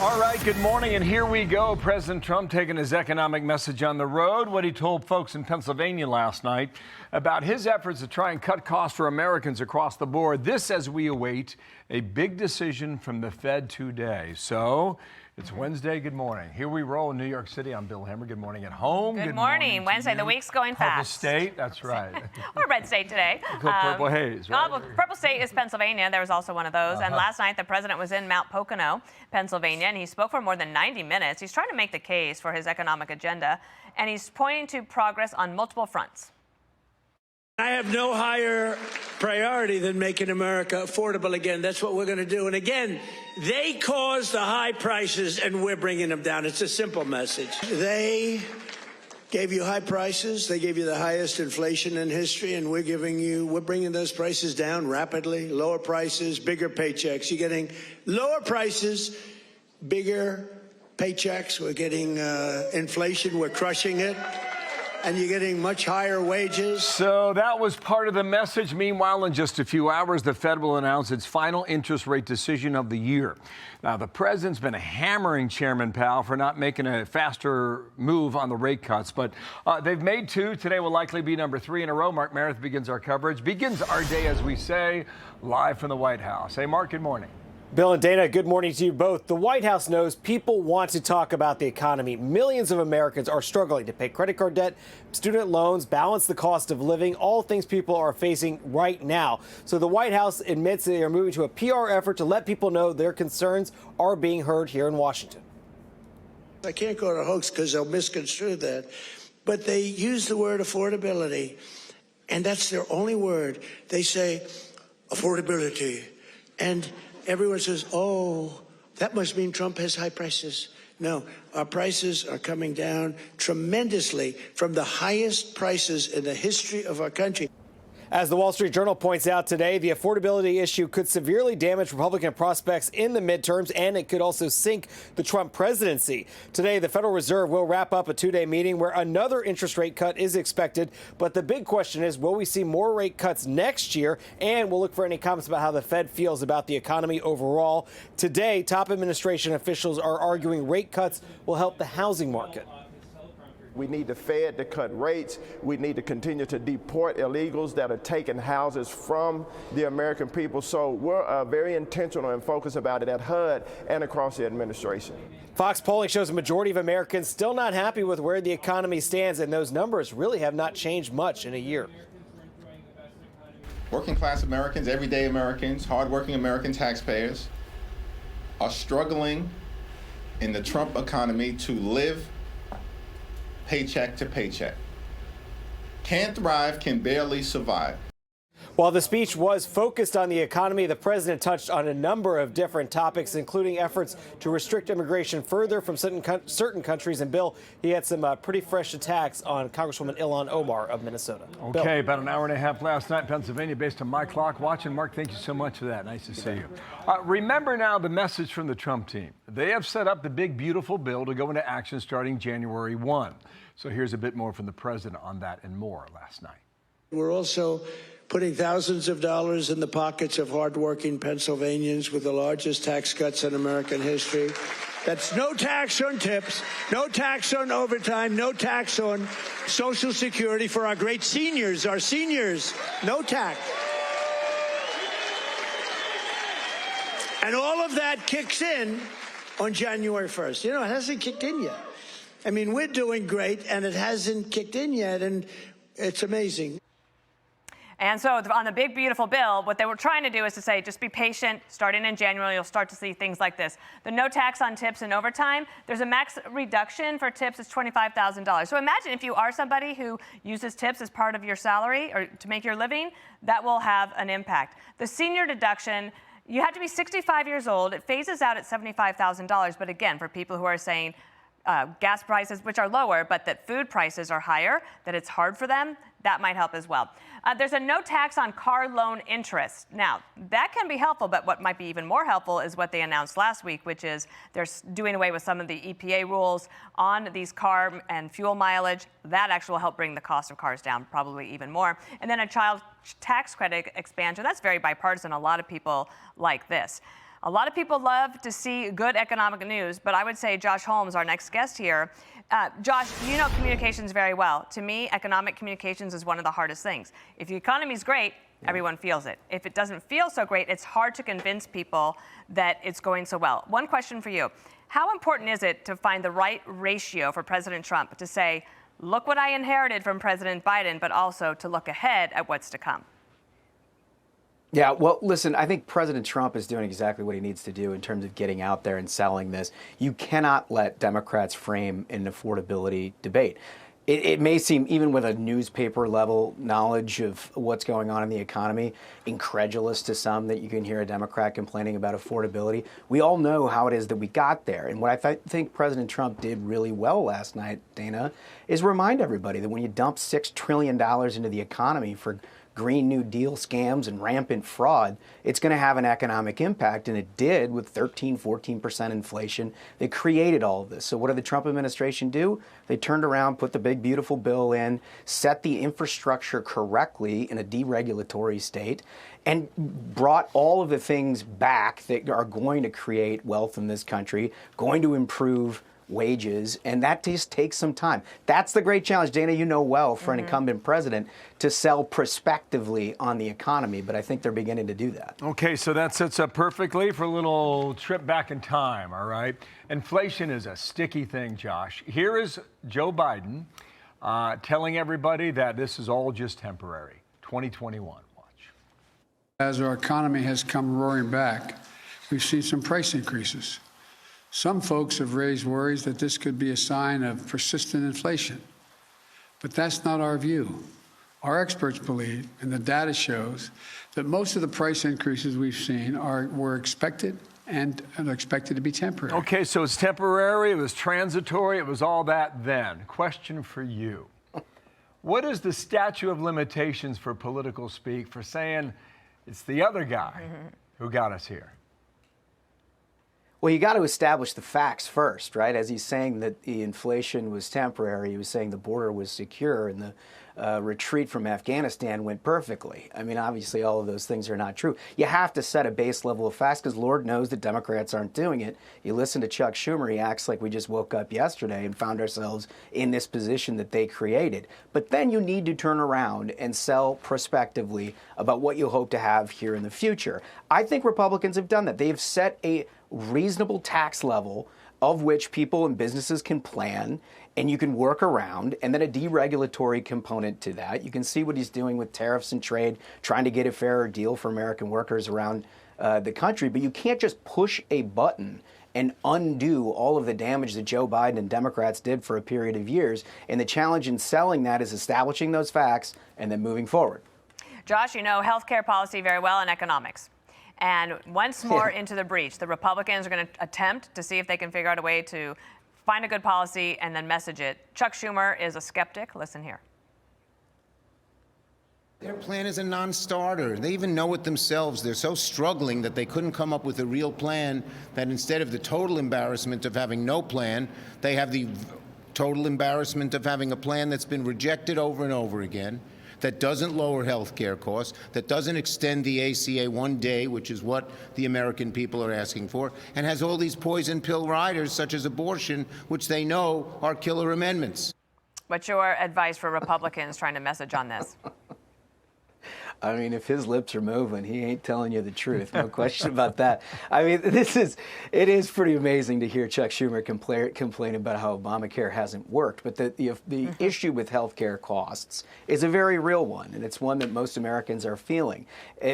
All right, good morning, and here we go. President Trump taking his economic message on the road, what he told folks in Pennsylvania last night about his efforts to try and cut costs for Americans across the board. This as we await a big decision from the Fed today. So it's Wednesday. Good morning. Here we roll in New York City. I'm Bill Hammer. Good morning at home. Good morning. Wednesday. The week's going Purple fast. State. That's right. Or red state today. Purple haze, right? Well, purple state is Pennsylvania. There was also one of those. And last night, the president was in Mount Pocono, Pennsylvania, and he spoke for more than 90 minutes. He's trying to make the case for his economic agenda, and he's pointing to progress on multiple fronts. I have no higher priority than making America affordable again. That's what we're going to do. And again, they caused the high prices, and we're bringing them down. It's a simple message. They gave you high prices. They gave you the highest inflation in history, and we're bringing those prices down rapidly. Lower prices, bigger paychecks. You're getting lower prices, bigger paychecks. We're getting inflation. We're crushing it. And you're getting much higher wages. So that was part of the message. Meanwhile, in just a few hours, the Fed will announce its final interest rate decision of the year. Now, the president's been hammering Chairman Powell for not making a faster move on the rate cuts, but they've made two. Today will likely be number 3 in a row. Meredith begins our coverage, begins our day, as we say, live from the White House. Hey, Mark, good morning. Bill and Dana, good morning to you both. The White House knows people want to talk about the economy. Millions of Americans are struggling to pay credit card debt, student loans, balance the cost of living, all things people are facing right now. So the White House admits they are moving to a PR effort to let people know their concerns are being heard here in Washington. I can't call it a hoax because they'll misconstrue that. But they use the word affordability, and that's their only word. They say affordability. And everyone says, oh, that must mean Trump has high prices. No, our prices are coming down tremendously from the highest prices in the history of our country. As the Wall Street Journal points out today, the affordability issue could severely damage Republican prospects in the midterms, and it could also sink the Trump presidency. Today, the Federal Reserve will wrap up a 2-day meeting where another interest rate cut is expected. But the big question is, will we see more rate cuts next year? And we'll look for any comments about how the Fed feels about the economy overall. Today, top administration officials are arguing rate cuts will help the housing market. We need the Fed to cut rates. We need to continue to deport illegals that are taking houses from the American people. So we're very intentional and focused about it at HUD and across the administration. Fox polling shows a majority of Americans still not happy with where the economy stands, and those numbers really have not changed much in a year. Working class Americans, everyday Americans, hardworking American taxpayers are struggling in the Trump economy to live paycheck to paycheck. Can't thrive, can barely survive. While the speech was focused on the economy, the president touched on a number of different topics, including efforts to restrict immigration further from certain countries. And Bill, he had some pretty fresh attacks on Congresswoman Ilhan Omar of Minnesota. Okay, Bill. about an hour and a half last night in Pennsylvania, based on my clock watching. Mark, thank you so much for that. Nice to see you. Remember now the message from the Trump team. They have set up the big, beautiful bill to go into action starting January 1. So here's a bit more from the president on that and more last night. We're also putting thousands of dollars in the pockets of hardworking Pennsylvanians with the largest tax cuts in American history. That's no tax on tips, no tax on overtime, no tax on Social Security for our great seniors, no tax. And all of that kicks in on January 1st. You know, it hasn't kicked in yet. I mean, we're doing great, and it hasn't kicked in yet, and it's amazing. And so on the big, beautiful bill, what they were trying to do is to say, just be patient. Starting in January, you'll start to see things like this. The no tax on tips and overtime, there's a max reduction for tips. It's $25,000. So imagine if you are somebody who uses tips as part of your salary or to make your living, that will have an impact. The senior deduction, you have to be 65 years old. It phases out at $75,000. But again, for people who are saying, gas prices, which are lower, but that food prices are higher, that it's hard for them, that might help as well. There's a no tax on car loan interest. Now, that can be helpful, but what might be even more helpful is what they announced last week, which is they're doing away with some of the EPA rules on these car and fuel mileage. That actually will help bring the cost of cars down probably even more. And then a child tax credit expansion. That's very bipartisan. A lot of people like this. A lot of people love to see good economic news, but I would say Josh Holmes, our next guest here. Josh, you know communications very well. To me, economic communications is one of the hardest things. If the economy's great, everyone feels it. If it doesn't feel so great, it's hard to convince people that it's going so well. One question for you. How important is it to find the right ratio for President Trump to say, look what I inherited from President Biden, but also to look ahead at what's to come? Yeah, well, listen, I think President Trump is doing exactly what he needs to do in terms of getting out there and selling this. You cannot let Democrats frame an affordability debate. It may seem, even with a newspaper level knowledge of what's going on in the economy, incredulous to some that you can hear a Democrat complaining about affordability. We all know how it is that we got there. And what I think President Trump did really well last night, Dana, is remind everybody that when you dump $6 trillion into the economy for Green New Deal scams and rampant fraud, it's going to have an economic impact, and it did with 13, 14% inflation that created all of this. So what did the Trump administration do? They turned around, put the big, beautiful bill in, set the infrastructure correctly in a deregulatory state, and brought all of the things back that are going to create wealth in this country, going to improve wages, and that just takes some time. That's the great challenge, Dana, you know well, for an incumbent president to sell prospectively on the economy, but I think they're beginning to do that. Okay, so that sets up perfectly for a little trip back in time, all right? Inflation is a sticky thing, Josh. Here is Joe Biden telling everybody that this is all just temporary. 2021, watch. As our economy has come roaring back, we've seen some price increases. Some folks have raised worries that this could be a sign of persistent inflation, but that's not our view. Our experts believe, and the data shows, that most of the price increases we've seen were expected and are expected to be temporary. Okay, so it's temporary, it was transitory, it was all that then. Question for you. What is the statute of limitations for political speak for saying it's the other guy who got us here? Well, you got to establish the facts first, right? As he's saying that the inflation was temporary, he was saying the border was secure and the retreat from Afghanistan went perfectly. I mean, obviously, all of those things are not true. You have to set a base level of facts because Lord knows that Democrats aren't doing it. You listen to Chuck Schumer, he acts like we just woke up yesterday and found ourselves in this position that they created. But then you need to turn around and sell prospectively about what you hope to have here in the future. I think Republicans have done that. They've set a reasonable tax level of which people and businesses can plan and you can work around, and then a deregulatory component to that. You can see what he's doing with tariffs and trade, trying to get a fairer deal for American workers around the country. But you can't just push a button and undo all of the damage that Joe Biden and Democrats did for a period of years. And the challenge in selling that is establishing those facts and then moving forward. Josh, you know healthcare policy very well and economics. And once more into the breach, the Republicans are going to attempt to see if they can figure out a way to find a good policy and then message it. Chuck Schumer is a skeptic. Listen here. Their plan is a non-starter. They even know it themselves. They're so struggling that they couldn't come up with a real plan, that instead of the total embarrassment of having no plan, they have the total embarrassment of having a plan that's been rejected over and over again, that doesn't lower health care costs, that doesn't extend the ACA one day, which is what the American people are asking for, and has all these poison pill riders, such as abortion, which they know are killer amendments. What's your advice for Republicans trying to message on this? I mean, if his lips are moving, he ain't telling you the truth. No question about that. I mean, it is pretty amazing to hear Chuck Schumer complain about how Obamacare hasn't worked. But the issue with health care costs is a very real one, and it's one that most Americans are feeling.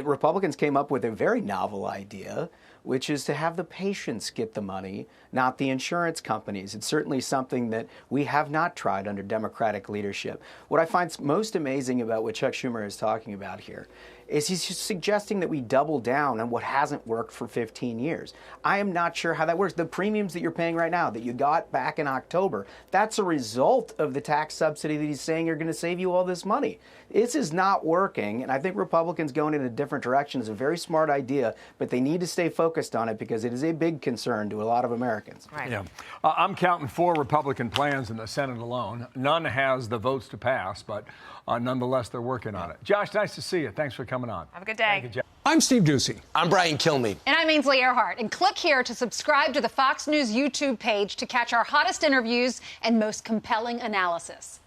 Republicans came up with a very novel idea, which is to have the patients get the money, not the insurance companies. It's certainly something that we have not tried under Democratic leadership. What I find most amazing about what Chuck Schumer is talking about here is he's just suggesting that we double down on what hasn't worked for 15 years. I am not sure how that works. The premiums that you're paying right now that you got back in October, that's a result of the tax subsidy that he's saying are going to save you all this money. This is not working, and I think Republicans going in a different direction is a very smart idea, but they need to stay focused on it because it is a big concern to a lot of Americans. Right. Yeah. I'm counting 4 Republican plans in the Senate alone. None has the votes to pass, but nonetheless, they're working on it. Josh, nice to see you. Thanks for coming on. Have a good day. Thank you, Josh. I'm Steve Ducey. I'm Brian Kilmeade. And I'm Ainsley Earhart. And click here to subscribe to the Fox News YouTube page to catch our hottest interviews and most compelling analysis.